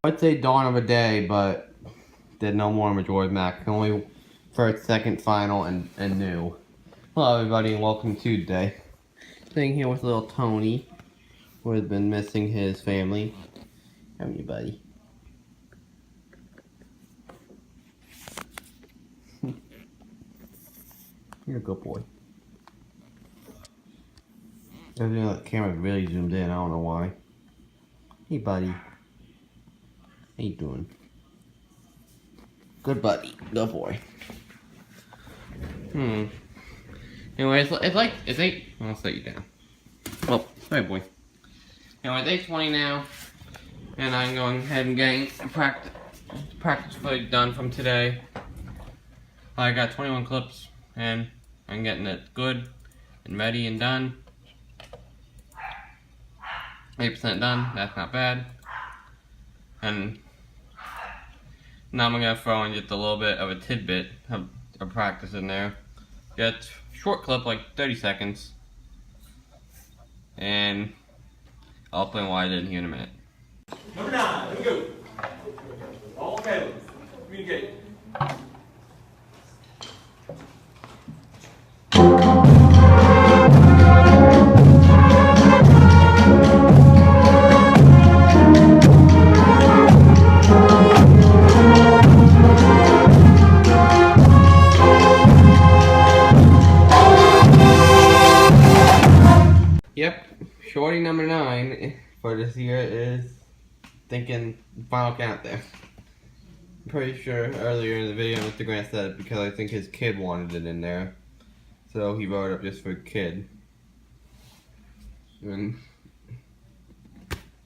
I'd say dawn of a day, but did no more Majora's Mask. Only first, second, final, and new. Hello everybody and welcome to today. Sitting here with little Tony, who has been missing his family. How are you, buddy? You're a good boy. The camera really zoomed in, I don't know why. Hey buddy. How you doing? Good buddy. Good boy. Anyway, it's 8. I'll set you down. Oh, hey boy. Anyway, it's 8:20 now. And I'm going ahead and getting practice footage done from today. I got 21 clips and I'm getting it good and ready and done. 8% done, that's not bad. And now I'm gonna throw in just a little bit of a tidbit of practice in there. Get short clip, like 30 seconds. And I'll explain why I did here in a minute. Number 9, let me go. All Caleb, communicate. Yep, shorty number 9 for this year is thinking Final Countdown. I'm pretty sure earlier in the video Mr. Grant said it because I think his kid wanted it in there. So he wrote it up just for kid. And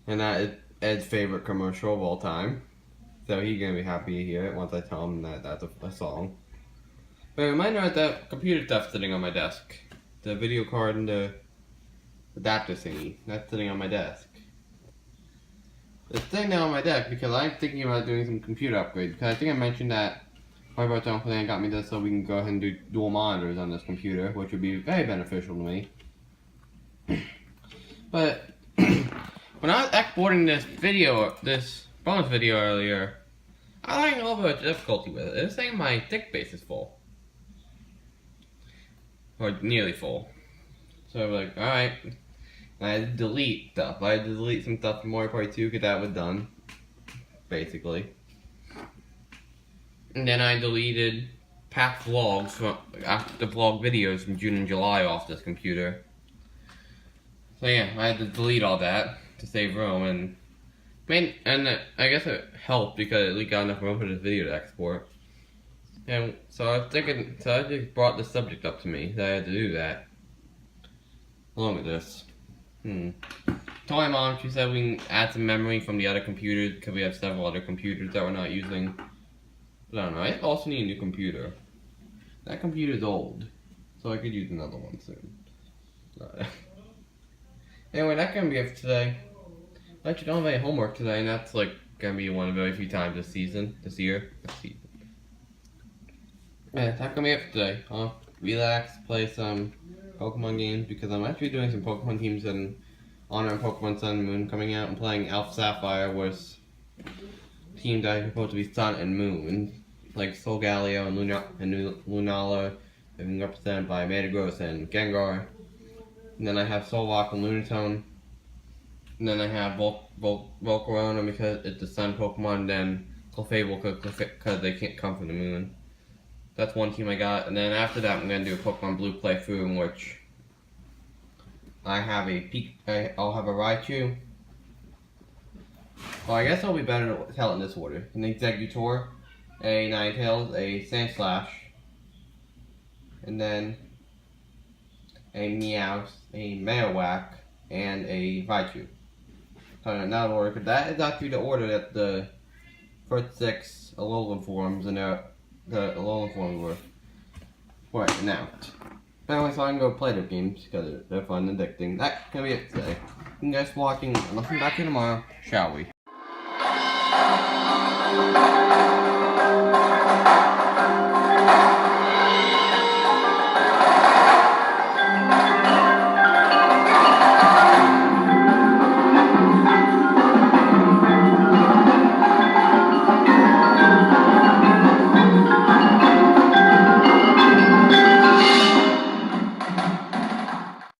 that is Ed's favorite commercial of all time. So he's gonna be happy to hear it once I tell him that that's a song. But a reminder that the computer stuff sitting on my desk. The video card and the adapter thingy. That's sitting on my desk. It's sitting down on my desk because I'm thinking about doing some computer upgrades. Because I think I mentioned that my birthday plan got me this so we can go ahead and do dual monitors on this computer, which would be very beneficial to me. But when I was exporting this bonus video earlier, I was having a little bit of difficulty with it. It was saying my thick space is full. Or nearly full. So I was like, alright. I had to delete stuff. I had to delete some stuff from Mario Party 2 because that was done. Basically. And then I deleted past vlogs from the vlog videos from June and July off this computer. So yeah, I had to delete all that to save room and I guess it helped because it at least got enough room for this video to export. And so I was thinking, so I just brought the subject up to me that I had to do that. Along with this. Told my mom, she said we can add some memory from the other computers because we have several other computers that we're not using. But I don't know, I also need a new computer. That computer's old, so I could use another one soon. Anyway, that's gonna be it for today. I actually don't have any homework today, and that's like gonna be one of the very few times this year. Yeah, that's gonna be it for today. I'll relax, play some Pokemon games because I'm actually doing some Pokemon teams in honor of Pokemon Sun and Moon coming out and playing Alpha Sapphire with teams that are supposed to be Sun and Moon, like Solgaleo and Lunala, being represented by Metagross and Gengar. And then I have Solrock and Lunatone. And then I have Volcarona because it's the Sun Pokemon, then Clefable because they can't come from the Moon. That's one team I got, and then after that I'm going to do a Pokemon Blue playthrough in which I have I'll have a Raichu. Well, I guess it'll be better to tell it in this order. An Exeggutor, a Ninetales, a Sandslash, and then a Meowth, a Marowak, and a Raichu. So in that order, because that is actually the order that the first 6 Alolan forms and the Alolan forms were announced. But anyway, so I can go play the games because they're fun and addicting. That's gonna be it today. Thank you guys for watching, and I'll come back here tomorrow, shall we?